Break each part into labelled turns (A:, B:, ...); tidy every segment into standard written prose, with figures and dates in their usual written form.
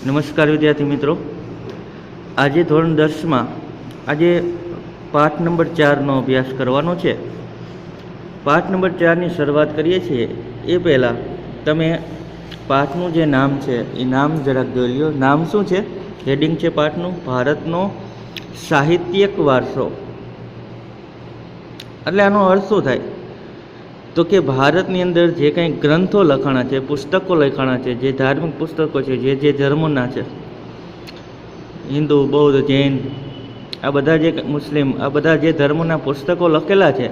A: નમસ્કાર વિદ્યાર્થી મિત્રો, આજે ધોરણ 10માં આજે પાઠ નંબર 4નો અભ્યાસ કરવાનો છે। પાઠ નંબર 4ની શરૂઆત કરીએ છીએ એ પહેલાં તમે પાઠનું જે નામ છે એ નામ જરાક જોઈ લ્યો। નામ શું છે? હેડિંગ છે પાઠનું ભારતનો સાહિત્યિક વારસો। એટલે આનો અર્થ શું થાય? તો કે ભારતની અંદર જે કંઈ ગ્રંથો લખાણા છે, પુસ્તકો લખાણા છે, જે ધાર્મિક પુસ્તકો છે, જે ધર્મોના છે, હિન્દુ, બૌદ્ધ, જૈન, આ બધા જે મુસ્લિમ, આ બધા જે ધર્મોના પુસ્તકો લખેલા છે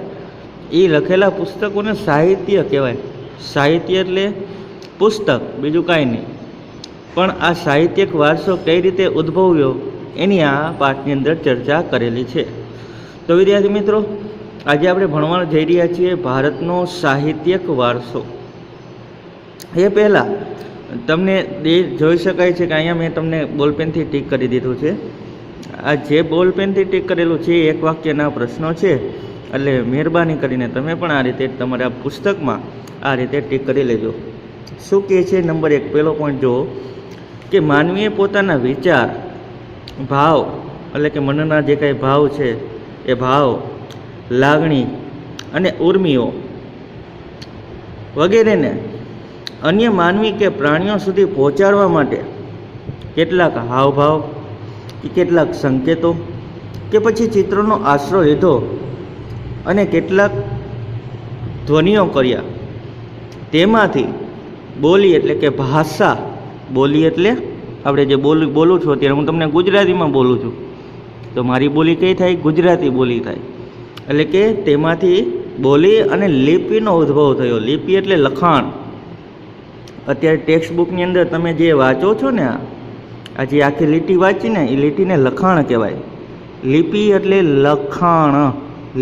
A: એ લખેલા પુસ્તકોને સાહિત્ય કહેવાય। સાહિત્ય એટલે પુસ્તક, બીજું કાંઈ નહીં। પણ આ સાહિત્યિક વારસો કઈ રીતે ઉદ્ભવ્યો એની આ પાઠની અંદર ચર્ચા કરેલી છે। તો વિદ્યાર્થી મિત્રો, આજે આપણે ભણવા જઈ રહ્યા છીએ ભારતનો સાહિત્યિક વારસો। એ પહેલાં તમને જોઈ શકાય છે કે અહીંયા મેં તમને બોલપેનથી ટીક કરી દીધું છે। આ જે બોલપેનથી ટીક કરેલું છે એ એક વાક્યના પ્રશ્નો છે, એટલે મહેરબાની કરીને તમે પણ આ રીતે તમારા પુસ્તકમાં આ રીતે ટીક કરી લેજો। શું કહે છે? નંબર 1 પહેલો પોઈન્ટ જુઓ કે માનવીએ પોતાના વિચાર, ભાવ એટલે કે મનના જે કાંઈ ભાવ છે એ ભાવ, લાગણી અને ઉર્મિઓ વગેરેને અન્ય માનવી કે પ્રાણીઓ સુધી પહોંચાડવા માટે કેટલાક હાવભાવ કે કેટલાક સંકેતો કે પછી ચિત્રોનો આશરો લીધો અને કેટલાક ધ્વનિઓ કર્યા। તેમાંથી બોલી એટલે કે ભાષા, બોલી એટલે આપણે જે બોલું છું અત્યારે હું તમને ગુજરાતીમાં બોલું છું તો મારી બોલી કઈ થાય? ગુજરાતી બોલી થાય। એટલે કે તેમાંથી બોલી અને લિપિનો ઉદ્ભવ થયો। લિપિ એટલે લખાણ। અત્યારે ટેક્સ્ટ બુકની અંદર તમે જે વાંચો છો ને, આ જે આખી લીટી વાંચીને એ લીટીને લખાણ કહેવાય। લિપિ એટલે લખાણ।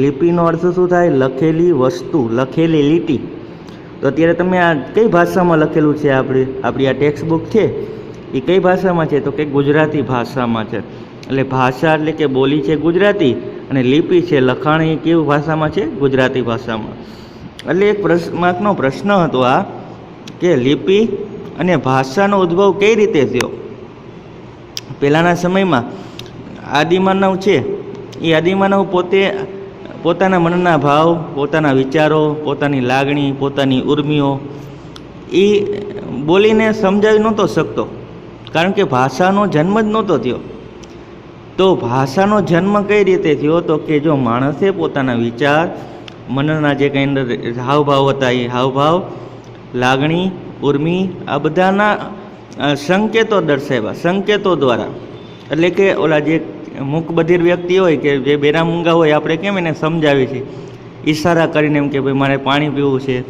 A: લિપિનો અર્થ શું થાય? લખેલી વસ્તુ, લખેલી લીટી। તો અત્યારે તમે આ કઈ ભાષામાં લખેલું છે? આપણી આ ટેક્સ્ટ બુક છે એ કઈ ભાષામાં છે? તો કે ગુજરાતી ભાષામાં છે। એટલે ભાષા એટલે કે બોલી છે ગુજરાતી અને લિપિ છે લખાણ, એ કેવી ભાષામાં છે? ગુજરાતી ભાષામાં। એટલે એક માર્કનો પ્રશ્ન હતો આ કે લિપિ અને ભાષાનો ઉદ્ભવ કઈ રીતે થયો? પહેલાંના સમયમાં આદિમાનવ છે એ આદિમાનવ પોતે પોતાના મનના ભાવ, પોતાના વિચારો, પોતાની લાગણી, પોતાની ઉર્મિઓ એ બોલીને સમજાવી નહોતો શકતો, કારણ કે ભાષાનો જન્મ જ નહોતો થયો। તો ભાષાનો જન્મ કઈ રીતે થયો? તો કે જો માણસે પોતાના વિચાર, મનના જે કંઈ અંદર હાવભાવ હતા એ હાવભાવ, લાગણી, ઉર્મિ આ બધાના સંકેતો દર્શાવ્યા, સંકેતો દ્વારા। એટલે કે ઓલા જે મૂકબધિર વ્યક્તિ હોય કે જે બેરામૂંગા હોય, આપણે કેમ એને સમજાવીએ છીએ ઈશારા કરીને, એમ કે ભાઈ મારે પાણી પીવું છે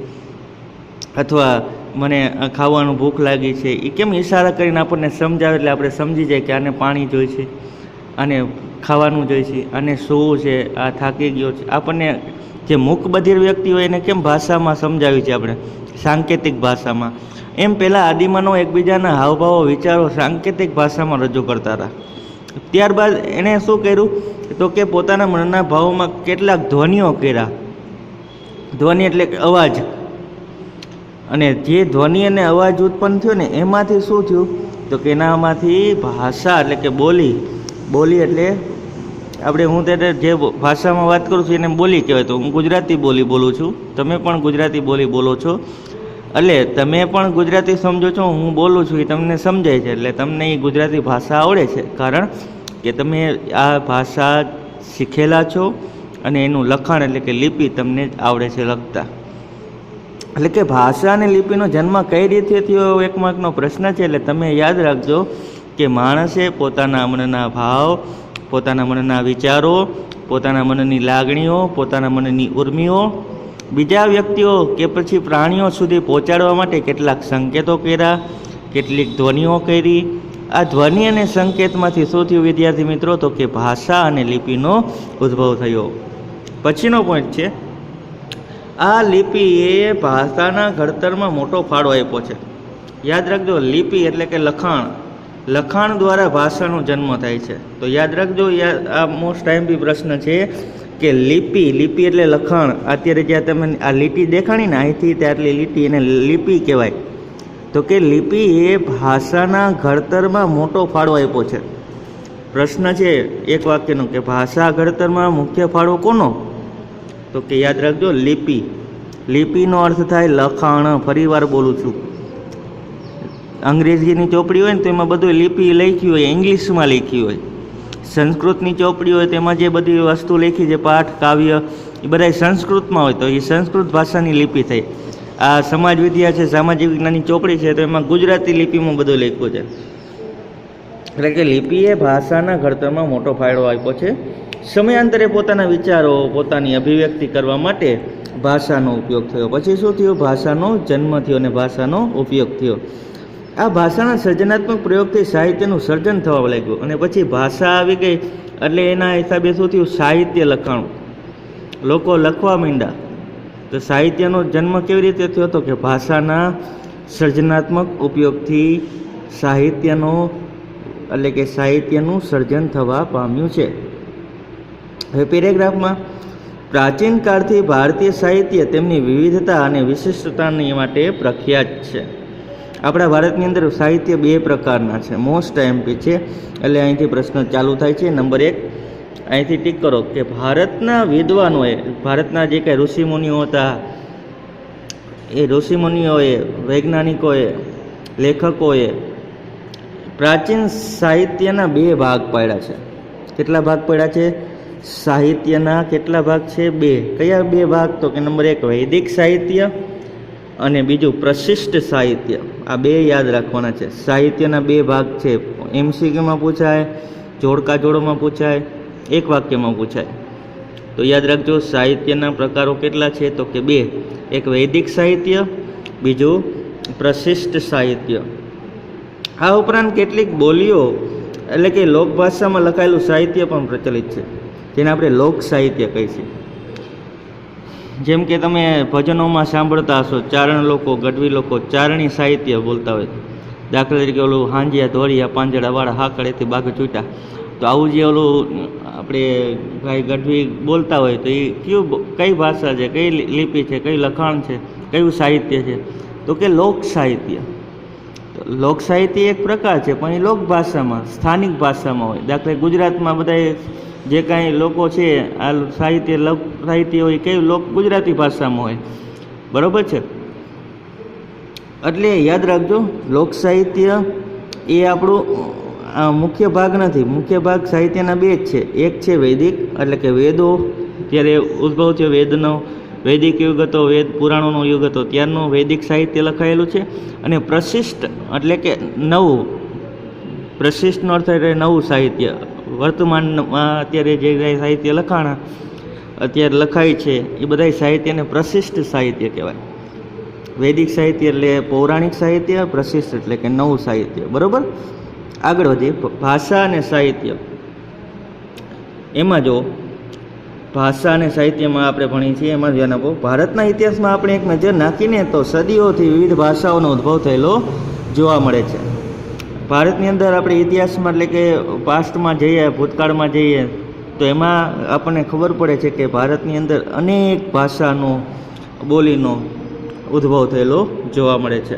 A: અથવા મને ખાવાનું ભૂખ લાગી છે, એ કેમ ઈશારા કરીને આપણને સમજાવે એટલે આપણે સમજી જાય કે આને પાણી જોઈશે, આને ખાવાનું જોઈશે, આને સૂવું છે, આ થાકી ગયો છે। આપણને જે મૂકબધિર વ્યક્તિ હોય એને કેમ ભાષામાં સમજાવી છે આપણે? સાંકેતિક ભાષામાં। એમ પહેલાં આદિમાનવ એકબીજાના હાવભાવો, વિચારો સાંકેતિક ભાષામાં રજૂ કરતા હતા। ત્યારબાદ એણે શું કર્યું? તો કે પોતાના મનના ભાવોમાં કેટલાક ધ્વનિઓ કર્યા। ધ્વનિ એટલે કે અવાજ। અને જે ધ્વનિ અને અવાજ ઉત્પન્ન થયો ને એમાંથી શું થયું? તો કે એનામાંથી ભાષા એટલે કે બોલી, બોલી એટલે આપણે હું ત્યારે જે ભાષામાં વાત કરું છું એને બોલી કહેવાય। તો હું ગુજરાતી બોલી બોલું છું, તમે પણ ગુજરાતી બોલી બોલો છો, એટલે તમે પણ ગુજરાતી સમજો છો, હું બોલું છું એ તમને સમજાય છે, એટલે તમને એ ગુજરાતી ભાષા આવડે છે, કારણ કે તમે આ ભાષા શીખેલા છો અને એનું લખાણ એટલે કે લિપિ તમને આવડે છે લખતા। એટલે કે ભાષા અને લિપિનો જન્મ કઈ રીતે થયો એક માર્કનો પ્રશ્ન છે, એટલે તમે યાદ રાખજો કે માણસે પોતાના મનના ભાવ, પોતાના મનના વિચારો, પોતાના મનની લાગણીઓ, પોતાના મનની ઉર્મિઓ બીજા વ્યક્તિઓ કે પછી પ્રાણીઓ સુધી પહોંચાડવા માટે કેટલાક સંકેતો કર્યા, કેટલીક ધ્વનિઓ કરી। આ ધ્વનિ અને સંકેતમાંથી શું થયું વિદ્યાર્થી મિત્રો? તો કે ભાષા અને લિપિનો ઉદ્ભવ થયો। પછીનો પોઈન્ટ છે, આ લિપિએ ભાષાના ઘડતરમાં મોટો ફાળો આપ્યો છે। યાદ રાખજો, લિપિ એટલે કે લખાણ, લખાણ દ્વારા ભાષાનો જન્મ થાય છે। તો યાદ રાખજો, આ મોસ્ટ ટાઈમ બી પ્રશ્ન છે કે લિપિ, લિપિ એટલે લખાણ। અત્યારે જ્યાં તમે આ લીટી દેખાણી ને અહીંથી ત્યારલી લીટી એને લિપિ કહેવાય। તો કે લિપિએ ભાષાના ઘડતરમાં મોટો ફાળો આપ્યો છે. પ્રશ્ન છે એક વાક્યનો કે ભાષા ઘડતરમાં મુખ્ય ફાળો કોનો? તો કે યાદ રાખજો લિપિ. લિપિનો અર્થ થાય લખાણ. ફરીવાર બોલું છું, અંગ્રેજીની ચોપડી હોય ને તો એમાં બધું લિપિ લખી હોય, ઇંગ્લિશમાં લખી હોય. સંસ્કૃતની ચોપડી હોય તેમાં જે બધી વસ્તુ લખી છે, પાઠ, કાવ્ય, એ બધા સંસ્કૃતમાં હોય તો એ સંસ્કૃત ભાષાની લિપિ થઈ. આ સમાજ વિદ્યા છે, સામાજિક વિજ્ઞાનની ચોપડી છે, તો એમાં ગુજરાતી લિપિમાં બધું લખ્યું છે. એટલે કે લિપિએ ભાષાના ઘડતરમાં મોટો ફાળો આપ્યો છે. સમયાંતરે પોતાના વિચારો, પોતાની અભિવ્યક્તિ કરવા માટે ભાષાનો ઉપયોગ થયો. પછી શું થયું? ભાષાનો જન્મ થયો અને ભાષાનો ઉપયોગ થયો. આ ભાષાના સર્જનાત્મક પ્રયોગથી સાહિત્યનું સર્જન થવા લાગ્યું અને પછી ભાષા આવી ગઈ એટલે એના હિસાબે શું થયું? સાહિત્ય લખાણું. લોકો લખવા માંડ્યા. તો સાહિત્યનો જન્મ કેવી રીતે થયો? તો કે ભાષાના સર્જનાત્મક ઉપયોગથી સાહિત્યનો એટલે કે સાહિત્યનું સર્જન થવા પામ્યું છે. હવે પેરેગ્રાફમાં પ્રાચીન કાળથી ભારતીય સાહિત્ય તેમની વિવિધતા અને વિશિષ્ટતાની માટે પ્રખ્યાત છે. આપણા ભારતની અંદર સાહિત્ય બે પ્રકારના છે. મોસ્ટ એમપી છે એટલે અહીંથી પ્રશ્ન ચાલુ થાય છે. નંબર 1 અહીંથી ટીક કરો કે ભારતના વિદ્વાનોએ, ભારતના જે કાંઈ ઋષિમુનિઓ હતા એ ઋષિમુનિઓએ, વૈજ્ઞાનિકોએ, લેખકોએ પ્રાચીન સાહિત્યના બે ભાગ પાડ્યા છે. કેટલા ભાગ પાડ્યા છે? સાહિત્યના કેટલા ભાગ છે? બે. કયા બે ભાગ? તો કે નંબર 1 વૈદિક સાહિત્ય અને બીજું પ્રશિષ્ટ સાહિત્ય. આ બે યાદ રાખવાના છે. સાહિત્યના બે ભાગ છે. એમસીક્યુમાં પૂછાય, જોડકા જોડોમાં પૂછાય, એક વાક્યમાં પૂછાય. તો યાદ રાખજો સાહિત્યના પ્રકારો કેટલા છે? તો કે બે. એક વૈદિક સાહિત્ય, બીજું પ્રશિષ્ટ સાહિત્ય. આ ઉપરાંત કેટલીક બોલીઓ એટલે કે લોકભાષામાં લખાયેલું સાહિત્ય પણ પ્રચલિત છે, જેને આપણે લોક સાહિત્ય કહીએ છીએ. જેમ કે તમે ભજનોમાં સાંભળતા હશો, ચારણ લોકો, ગઢવી લોકો ચારણી સાહિત્ય બોલતા હોય. દાખલા તરીકે ઓલું હાંજિયા ધોળિયા પાંજડાવાળા હાકડેથી બાગ છૂટા. તો આવું જે ઓલું આપણે ભાઈ ગઢવી બોલતા હોય તો એ કઈ ભાષા છે, કઈ લિપિ છે, કઈ લખાણ છે, કયું સાહિત્ય છે? તો કે લોક સાહિત્ય. લોક સાહિત્ય એક પ્રકાર છે પણ એ લોક ભાષામાં, સ્થાનિક ભાષામાં હોય. દાખલા ગુજરાતમાં બધા જે કાંઈ લોકો છે આ સાહિત્ય, લોક સાહિત્ય હોય કઈ લોક ગુજરાતી ભાષામાં હોય. બરાબર છે? એટલે યાદ રાખજો લોક સાહિત્ય એ આપણું મુખ્ય ભાગ નથી. મુખ્ય ભાગ સાહિત્યના બે જ છે. એક છે વૈદિક એટલે કે વેદો, ત્યારે ઉદ્ભવ થયો વેદનો, વૈદિક યુગ હતો, વેદ પુરાણોનો યુગ હતો, ત્યારનું વૈદિક સાહિત્ય લખાયેલું છે. અને પ્રશિષ્ટ એટલે કે નવું, પ્રશિષ્ટનો અર્થ એટલે નવું સાહિત્ય. વર્તમાનમાં અત્યારે જે સાહિત્ય લખાણા અત્યારે લખાય છે એ બધા સાહિત્યને પ્રશિષ્ટ સાહિત્ય કહેવાય. વૈદિક સાહિત્ય એટલે પૌરાણિક સાહિત્ય, પ્રશિષ્ટ એટલે કે નવું સાહિત્ય. બરાબર? આગળ વધીએ. ભાષા અને સાહિત્ય. એમાં જો ભાષા અને સાહિત્યમાં આપણે ભણીએ છીએ, એમાં ધ્યાન આપો. ભારતના ઇતિહાસમાં આપણે એક નજર નાખીને તો સદીઓથી વિવિધ ભાષાઓનો ઉદ્ભવ થયેલો જોવા મળે છે. ભારતની અંદર આપણે ઇતિહાસમાં એટલે કે પાસ્ટમાં જઈએ, ભૂતકાળમાં જઈએ તો એમાં આપણને ખબર પડે છે કે ભારતની અંદર અનેક ભાષાનો, બોલીનો ઉદ્ભવ થયેલો જોવા મળે છે.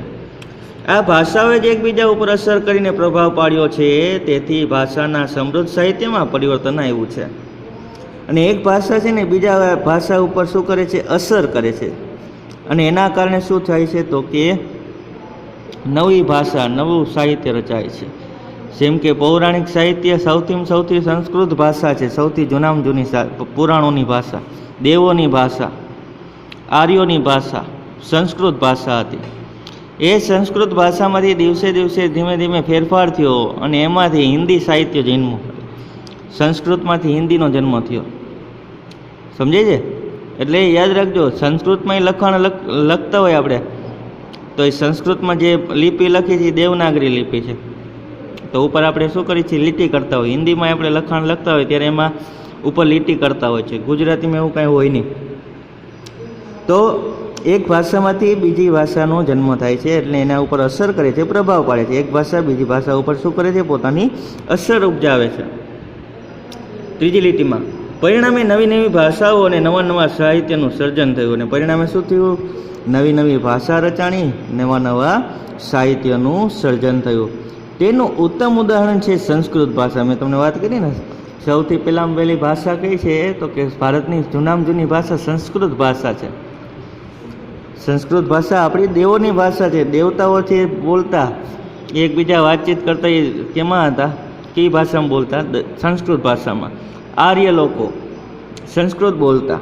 A: આ ભાષાઓએ જ એકબીજા ઉપર અસર કરીને પ્રભાવ પાડ્યો છે. તેથી ભાષાના સમૃદ્ધ સાહિત્યમાં પરિવર્તન આવ્યું છે. અને એક ભાષા છે ને બીજા ભાષા ઉપર શું કરે છે? અસર કરે છે. અને એના કારણે શું થાય છે? તો કે નવી ભાષા, નવું સાહિત્ય રચાય છે. જેમ કે પૌરાણિક સાહિત્ય સૌથી સંસ્કૃત ભાષા છે, સૌથી જૂનામાં જૂની પુરાણોની ભાષા, દેવોની ભાષા, આર્યોની ભાષા સંસ્કૃત ભાષા હતી. એ સંસ્કૃત ભાષામાંથી દિવસે દિવસે ધીમે ધીમે ફેરફાર થયો અને એમાંથી હિન્દી સાહિત્ય જન્મ્યું. સંસ્કૃતમાંથી હિન્દીનો જન્મ થયો. સમજે છે? એટલે યાદ રાખજો સંસ્કૃતમાં લખાણ લખતા હોય આપણે તો એ સંસ્કૃતમાં જે લિપિ લખી છે એ દેવનાગરી લિપિ છે. તો ઉપર આપણે શું કરીએ છીએ? લીટી કરતા હોય. હિન્દીમાં આપણે લખાણ લખતા હોય ત્યારે એમાં ઉપર લીટી કરતા હોય છે. ગુજરાતીમાં એવું કાંઈ હોય નહીં. તો એક ભાષામાંથી બીજી ભાષાનો જન્મ થાય છે એટલે એના ઉપર અસર કરે છે, પ્રભાવ પાડે છે. એક ભાષા બીજી ભાષા ઉપર શું કરે છે? પોતાની અસર ઉપજાવે છે. ત્રીજી લીટીમાં પરિણામે નવી નવી ભાષાઓ અને નવા નવા સાહિત્યનું સર્જન થયું. અને પરિણામે શું થયું? નવી નવી ભાષા રચાણી, નવા નવા સાહિત્યનું સર્જન થયું. તેનું ઉત્તમ ઉદાહરણ છે સંસ્કૃત ભાષા. મેં તમને વાત કરી ને, સૌથી પહેલી ભાષા કઈ છે તો કે ભારતની જૂનામાં જૂની ભાષા સંસ્કૃત ભાષા છે. સંસ્કૃત ભાષા આપણી દેવોની ભાષા છે. દેવતાઓથી બોલતા, એકબીજા વાતચીત કરતા, એ કેમાં હતા? કઈ ભાષામાં બોલતા? સંસ્કૃત ભાષામાં. આર્ય લોકો સંસ્કૃત બોલતા.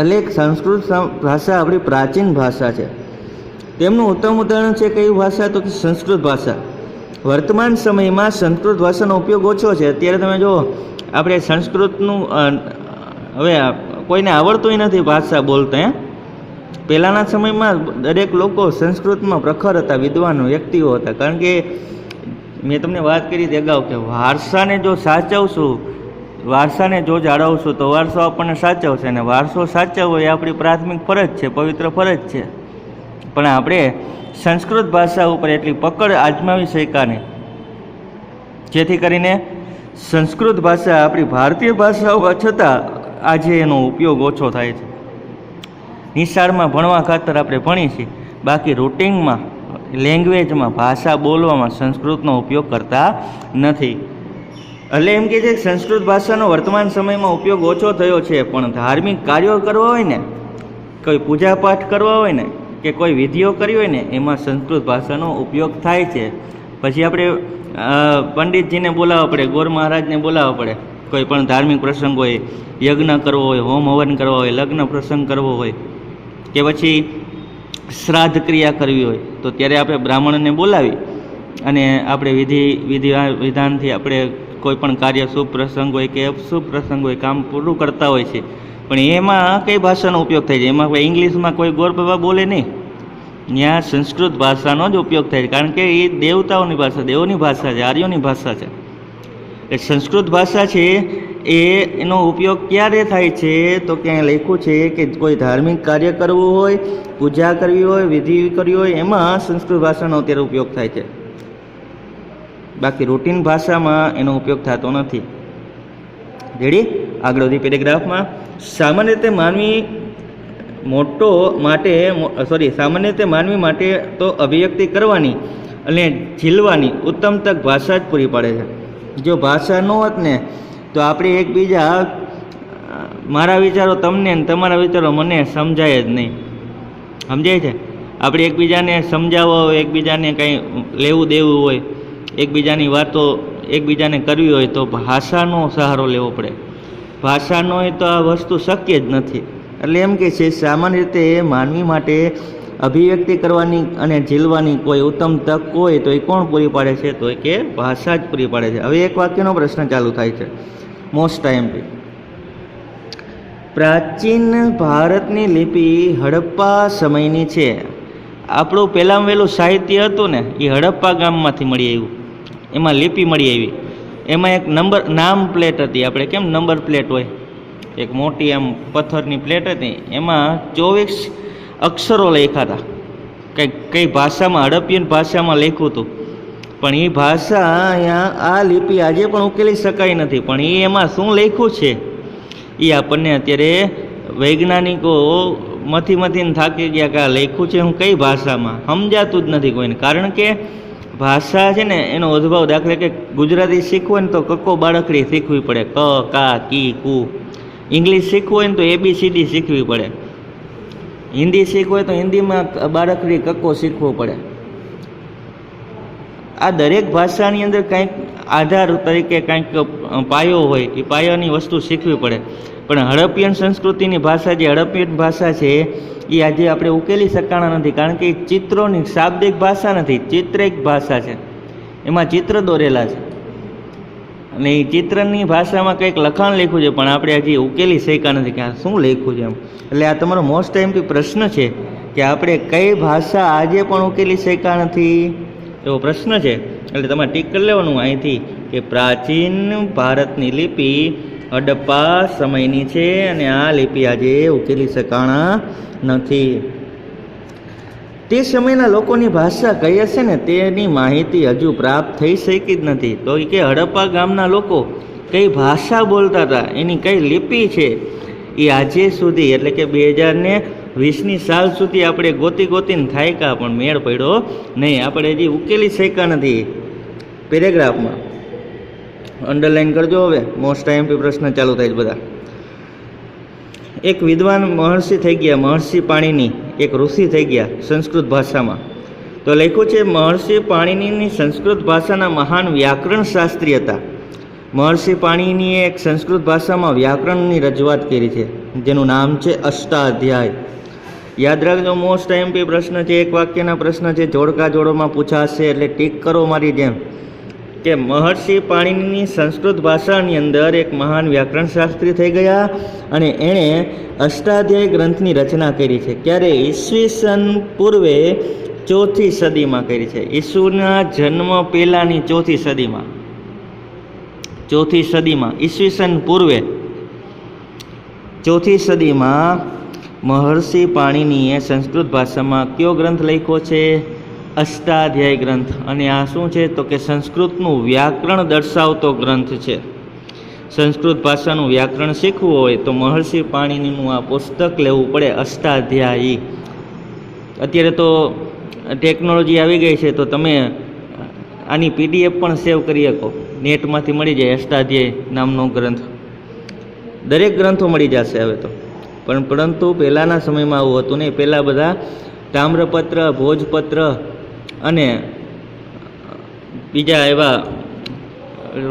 A: એટલે સંસ્કૃત ભાષા આપણી પ્રાચીન ભાષા છે. તેમનું ઉત્તમ ઉદાહરણ છે કઈ ભાષા તો કે સંસ્કૃત ભાષા. વર્તમાન સમયમાં સંસ્કૃત ભાષાનો ઉપયોગ ઓછો છે. અત્યારે તમે જુઓ, આપણે સંસ્કૃતનું હવે કોઈને આવડતું નથી ભાષા બોલતા. પહેલાંના સમયમાં દરેક લોકો સંસ્કૃતમાં પ્રખર હતા, વિદ્વાન વ્યક્તિઓ હતા. કારણ કે મેં તમને વાત કરી હતી અગાઉ કે વારસાને જો સાચવશું, વારસાને જો જાળવશું તો વારસો આપણને સાચવશે, અને વારસો સાચવવો એ આપણી પ્રાથમિક ફરજ છે, પવિત્ર ફરજ છે. પણ આપણે સંસ્કૃત ભાષા ઉપર એટલી પકડ આજમાવી શક્યા નહીં, જેથી કરીને સંસ્કૃત ભાષા આપણી ભારતીય ભાષા હોવા છતાં આજે એનો ઉપયોગ ઓછો થાય છે. નિશાળમાં ભણવા ખાતર આપણે ભણીએ છીએ, બાકી રૂટિનમાં, લેંગ્વેજમાં, ભાષા બોલવામાં સંસ્કૃતનો ઉપયોગ કરતા નથી. એટલે એમ કે છે કે સંસ્કૃત ભાષાનો વર્તમાન સમયમાં ઉપયોગ ઓછો થયો છે, પણ ધાર્મિક કાર્યો કરવા હોય ને, કોઈ પૂજાપાઠ કરવા હોય ને, કે કોઈ વિધિઓ કરવી હોય ને, એમાં સંસ્કૃત ભાષાનો ઉપયોગ થાય છે. પછી આપણે પંડિતજીને બોલાવવા પડે, ગોર મહારાજને બોલાવવા પડે, કોઈ પણ ધાર્મિક પ્રસંગ હોય, યજ્ઞ કરવો હોય, હોમ હવન કરવા હોય, લગ્ન પ્રસંગ કરવો હોય, કે પછી શ્રાદ્ધ ક્રિયા કરવી હોય, તો ત્યારે આપણે બ્રાહ્મણને બોલાવી અને આપણે વિધાનથી આપણે કોઈ પણ કાર્ય, શુભ પ્રસંગ હોય કે અશુભ પ્રસંગ હોય, કામ પૂરું કરતા હોય છે. પણ એમાં કઈ ભાષાનો ઉપયોગ થાય છે? એમાં ઇંગ્લિશમાં કોઈ ગોર બાબા બોલે નહીં, ત્યાં સંસ્કૃત ભાષાનો જ ઉપયોગ થાય છે. કારણ કે એ દેવતાઓની ભાષા, દેવોની ભાષા છે, આર્યોની ભાષા છે. એ સંસ્કૃત ભાષા છે એનો ઉપયોગ ક્યારે થાય છે તો ક્યાં લખ્યું છે કે કોઈ ધાર્મિક કાર્ય કરવું હોય, પૂજા કરવી હોય, વિધિ કરવી હોય, એમાં સંસ્કૃત ભાષાનો અત્યારે ઉપયોગ થાય છે. બાકી રૂટીન ભાષામાં એનો ઉપયોગ થતો નથી. રેડી? આગળ વધી પેરેગ્રાફમાં, સામાન્ય રીતે માનવી માટે તો અભિવ્યક્તિ કરવાની અને ઝીલવાની ઉત્તમ તક ભાષા જ પૂરી પાડે છે. જો ભાષા ન હોત ને તો આપણે એકબીજા, મારા વિચારો તમને ને તમારા વિચારો મને સમજાય જ નહીં. સમજાય છે? આપણે એકબીજાને સમજાવવા હોય, એકબીજાને કંઈ લેવું દેવું હોય, એકબીજાની વાતો એકબીજાને કરવી હોય તો ભાષાનો સહારો લેવો પડે. ભાષા ન હોય તો આ વસ્તુ શક્ય જ નથી. એટલે એમ કે છે સામાન્ય રીતે માનવી માટે અભિવ્યક્તિ કરવાની અને ઝીલવાની કોઈ ઉત્તમ તક હોય તો એ કોણ પૂરી પાડે છે? તો કે ભાષા જ પૂરી પાડે છે. હવે એક વાક્યનો પ્રશ્ન ચાલુ થાય છે, મોસ્ટ ટાઈમથી. પ્રાચીન ભારતની લિપિ હડપ્પા સમયની છે. આપણું પહેલાં વહેલું સાહિત્ય હતું ને, એ હડપ્પા ગામમાંથી મળી આવ્યું. એમાં લિપિ મળી આવી. એમાં એક નામ પ્લેટ હતી. આપણે કેમ નંબર પ્લેટ હોય, એક મોટી આમ પથ્થરની પ્લેટ હતી, એમાં 24 અક્ષરો લખ્યા હતા. કઈ ભાષામાં, હડપ્પીયન ભાષામાં લખ્યું હતું. પણ એ ભાષા અહીંયા આ લિપિ આજે પણ ઉકેલી શકાય નથી. પણ એ એમાં શું લખ્યું છે એ આપણને અત્યારે વૈજ્ઞાનિકો મથીને થાકી ગયા કે આ લખ્યું છે હું કઈ ભાષામાં, સમજાતું જ નથી કોઈને. કારણ કે ભાષા છે ને એનો ઉદ્ભવ, દાખલા કે ગુજરાતી શીખવું ને તો કક્કો બાળકડી શીખવી પડે, ક, કા, કી, કુ. ઇંગ્લિશ શીખવું હોય ને તો ABCD શીખવી પડે. હિન્દી શીખવું હોય તો હિન્દીમાં બાળકડી કક્કો શીખવો પડે. આ દરેક ભાષાની અંદર કંઈક આધાર તરીકે કંઈક પાયો હોય, એ પાયાની વસ્તુ શીખવી પડે. પણ હડપ્પિયન સંસ્કૃતિની ભાષા, જે હડપ્પિયન ભાષા છે એ આજે આપણે ઉકેલી શકાણા નથી. કારણ કે એ ચિત્રોની શાબ્દિક ભાષા નથી, ચિત્રિક ભાષા છે. એમાં ચિત્ર દોરેલા છે અને એ ચિત્રની ભાષામાં કંઈક લખાણ લખ્યું છે, પણ આપણે હજી ઉકેલી શક્યા નથી કે આ શું લખ્યું છે એમ. એટલે આ તમારો મોસ્ટ ટાઈમથી પ્રશ્ન છે કે આપણે કઈ ભાષા આજે પણ ઉકેલી શક્યા નથી, એવો પ્રશ્ન છે. એટલે તમારે ટીક કરી લેવાનું અહીંથી કે પ્રાચીન ભારતની લિપિ હડપ્પા સમયની છે અને આ લિપિ આજે ઉકેલી શકાણા નથી. તે સમયના લોકોની ભાષા કઈ હશે ને તેની માહિતી હજુ પ્રાપ્ત થઈ શકી જ નથી. તો એ કે હડપ્પા ગામના લોકો કઈ ભાષા બોલતા હતા, એની કઈ લિપિ છે, એ આજે સુધી એટલે કે 20ની સાલ સુધી આપણે ગોતીને થાયકા પણ મેળ પડ્યો નહીં. આપણે હજી ઉકેલી શક્યા નથી પેરેગ્રાફમાં. અંડરલાઈન કરજો. હવે મોસ્ટ આઈએમપી પ્રશ્ન ચાલુ થાય છે બધા. એક વિદ્વાન મહર્ષિ થઈ ગયા, મહર્ષિ પાણીની એક ઋષિ થઈ ગયા સંસ્કૃત ભાષામાં. તો લખ્યું છે મહર્ષિ પાણીની સંસ્કૃત ભાષાના મહાન વ્યાકરણ શાસ્ત્રી હતા. મહર્ષિ પાણીનીએ એક સંસ્કૃત ભાષામાં વ્યાકરણની રજૂઆત કરી છે જેનું નામ છે અષ્ટાધ્યાય. યાદ રાખજો, મોસ્ટ આઈએમપી પ્રશ્ન છે, એક વાક્યના પ્રશ્ન છે, જોડકા જોડોમાં પૂછાશે એટલે ટીક કરો મારી જેમ. કે મહર્ષિ પાણીની સંસ્કૃત ભાષાની અંદર એક મહાન વ્યાકરણ શાસ્ત્રી થઈ ગયા અને એણે અષ્ટાધ્યાય ગ્રંથની રચના કરી છે. ક્યારે? ઈસવીસન પૂર્વે 4થી સદીમાં કરી છે. ઈસુના જન્મ પહેલાંની 4થી સદીમાં, 4થી સદીમાં, ઈસવીસન પૂર્વે 4થી સદીમાં મહર્ષિ પાણીનીએ સંસ્કૃત ભાષામાં કયો ગ્રંથ લખ્યો છે? અષ્ટાધ્યાય ગ્રંથ. અને આ શું છે? તો કે સંસ્કૃતનું વ્યાકરણ દર્શાવતો ગ્રંથ છે. સંસ્કૃત ભાષાનું વ્યાકરણ શીખવું હોય તો મહર્ષિ પાણીનીનું આ પુસ્તક લેવું પડે, અષ્ટાધ્યાયી. અત્યારે તો ટેકનોલોજી આવી ગઈ છે તો તમે આની PDF પણ સેવ કરી શકો, નેટમાંથી મળી જાય. અષ્ટાધ્યાય નામનો ગ્રંથ, દરેક ગ્રંથો મળી જશે હવે તો. પરંતુ પહેલાંના સમયમાં આવું હતું નહીં. પહેલાં બધા તામ્રપત્ર, ભોજપત્ર અને બીજા એવા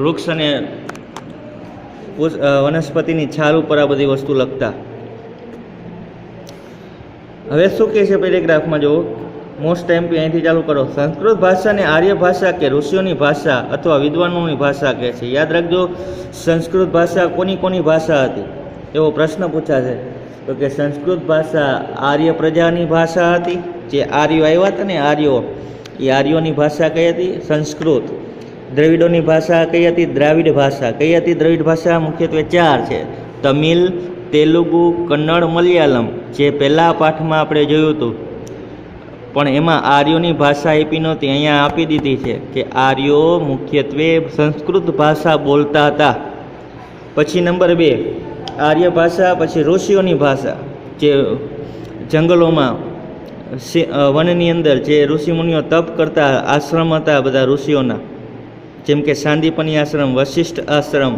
A: વૃક્ષ અને વનસ્પતિની છાલ ઉપર આ બધી વસ્તુ લખતા. હવે શું કહે છે પેરેગ્રાફમાં જુઓ. મોસ્ટ એમપી અહીંથી ચાલુ કરો. સંસ્કૃત ભાષાને આર્ય ભાષા કે ઋષિઓની ભાષા અથવા વિદ્વાનોની ભાષા કહે છે. યાદ રાખજો, સંસ્કૃત ભાષા કોની ભાષા હતી એવો પ્રશ્ન પૂછાશે. તો કે સંસ્કૃત ભાષા આર્ય પ્રજાની ભાષા હતી. જે આર્યો આવ્યા હતા ને, આર્યો, એ આર્યોની ભાષા કઈ હતી? સંસ્કૃત. દ્રવિડોની ભાષા કઈ હતી? દ્રાવિડ ભાષા. કઈ હતી દ્રવિડ ભાષા? મુખ્યત્વે 4 છે: તમિલ, તેલુગુ, કન્નડ, મલયાલમ. જે પહેલા પાઠમાં આપણે જોયું હતું, પણ એમાં આર્યોની ભાષા આપી નહોતી, અહીંયા આપી દીધી છે કે આર્યો મુખ્યત્વે સંસ્કૃત ભાષા બોલતા હતા. પછી નંબર 2 આર્ય ભાષા. પછી ઋષિઓની ભાષા, જે જંગલોમાં વનની અંદર જે ઋષિમુનિઓ તપ કરતા આશ્રમ હતા બધા ઋષિઓના, જેમ કે સાંદીપની આશ્રમ, વશિષ્ઠ આશ્રમ,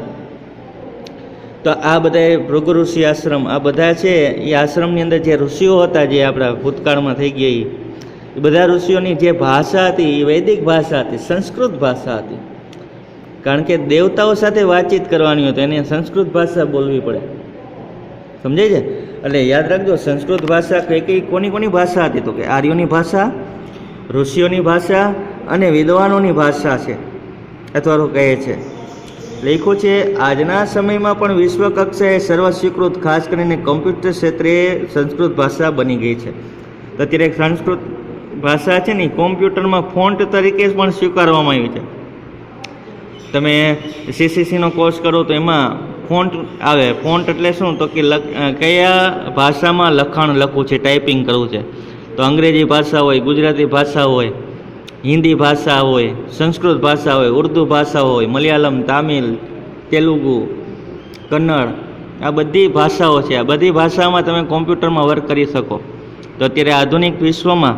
A: તો આ બધા ભૃગુ ઋષિ આશ્રમ, આ બધા છે એ આશ્રમની અંદર જે ઋષિઓ હતા, જે આપણા ભૂતકાળમાં થઈ ગયા, એ બધા ઋષિઓની જે ભાષા હતી એ વૈદિક ભાષા હતી, સંસ્કૃત ભાષા હતી. કારણ કે દેવતાઓ સાથે વાતચીત કરવાની હોય તો એને સંસ્કૃત ભાષા બોલવી પડે. સમજાય છે? એટલે યાદ રાખજો, સંસ્કૃત ભાષા કઈ કોની ભાષા હતી? તો કે આર્યોની ભાષા, ઋષિઓની ભાષા અને વિદ્વાનોની ભાષા છે, અથવા તો કહે છે. લખ્યું છે આજના સમયમાં પણ વિશ્વ કક્ષાએ સર્વસ્વીકૃત, ખાસ કરીને કમ્પ્યુટર ક્ષેત્રે સંસ્કૃત ભાષા બની ગઈ છે. અત્યારે સંસ્કૃત ભાષા છે ને કોમ્પ્યુટરમાં ફોન્ટ તરીકે પણ સ્વીકારવામાં આવી છે. તમે CCCનો કોર્સ કરો તો એમાં ફોન્ટ આવે. ફોન્ટ એટલે શું? તો કે કયા ભાષામાં લખાણ લખવું છે, ટાઈપિંગ કરવું છે. તો અંગ્રેજી ભાષા હોય, ગુજરાતી ભાષા હોય, હિન્દી ભાષા હોય, સંસ્કૃત ભાષા હોય, ઉર્દુ ભાષા હોય, મલયાલમ, તામિલ, તેલુગુ, કન્નડ, આ બધી ભાષાઓ છે. આ બધી ભાષામાં તમે કોમ્પ્યુટરમાં વર્ક કરી શકો. તો અત્યારે આધુનિક વિશ્વમાં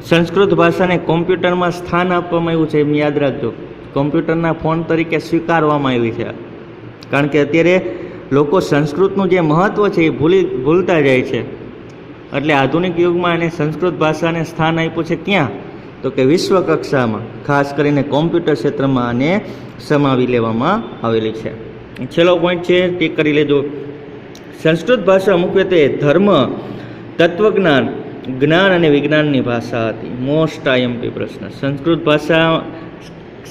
A: સંસ્કૃત ભાષાને કોમ્પ્યુટરમાં સ્થાન આપવામાં આવ્યું છે. એમ યાદ રાખજો, કોમ્પ્યુટરના ફોન તરીકે સ્વીકારવામાં આવી છે. કારણ કે અત્યારે લોકો સંસ્કૃતનું જે મહત્ત્વ છે એ ભૂલતા જાય છે. એટલે આધુનિક યુગમાં એને સંસ્કૃત ભાષાને સ્થાન આપ્યું છે. ક્યાં? તો કે વિશ્વ કક્ષામાં, ખાસ કરીને કોમ્પ્યુટર ક્ષેત્રમાં આને સમાવી લેવામાં આવેલી છે. છેલ્લો પોઈન્ટ છે, ટીક કરી લેજો. સંસ્કૃત ભાષા મુખ્યત્વે ધર્મ, તત્વજ્ઞાન, જ્ઞાન અને વિજ્ઞાનની ભાષા હતી. મોસ્ટ આઈએમપી પ્રશ્ન. સંસ્કૃત ભાષા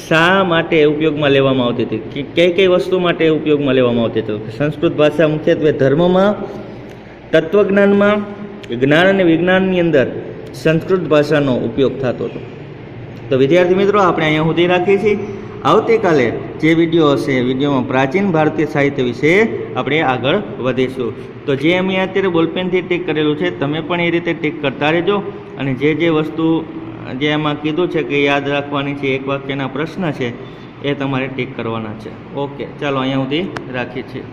A: શા માટે ઉપયોગમાં લેવામાં આવતી હતી? કઈ વસ્તુ માટે ઉપયોગમાં લેવામાં આવતી હતી? સંસ્કૃત ભાષા મુખ્યત્વે ધર્મમાં, તત્વજ્ઞાનમાં, જ્ઞાન અને વિજ્ઞાનની અંદર સંસ્કૃત ભાષાનો ઉપયોગ થતો હતો. તો વિદ્યાર્થી મિત્રો, આપણે અહીંયા સુધી રાખીએ છીએ. આવતીકાલે જે વિડીયો હશે, વિડીયોમાં પ્રાચીન ભારતીય સાહિત્ય વિશે આપણે આગળ વધીશું. તો જે અમે અત્યારે બોલપેનથી ટીક કરેલું છે, તમે પણ એ રીતે ટીક કરતા રહેજો. અને જે વસ્તુ જે એમાં કીધું છે કે યાદ રાખવાની છે, એક વાક્યના પ્રશ્ન છે, એ તમારે ટીક કરવાના છે. ઓકે, ચાલો અહીંયા સુધી રાખીએ છીએ.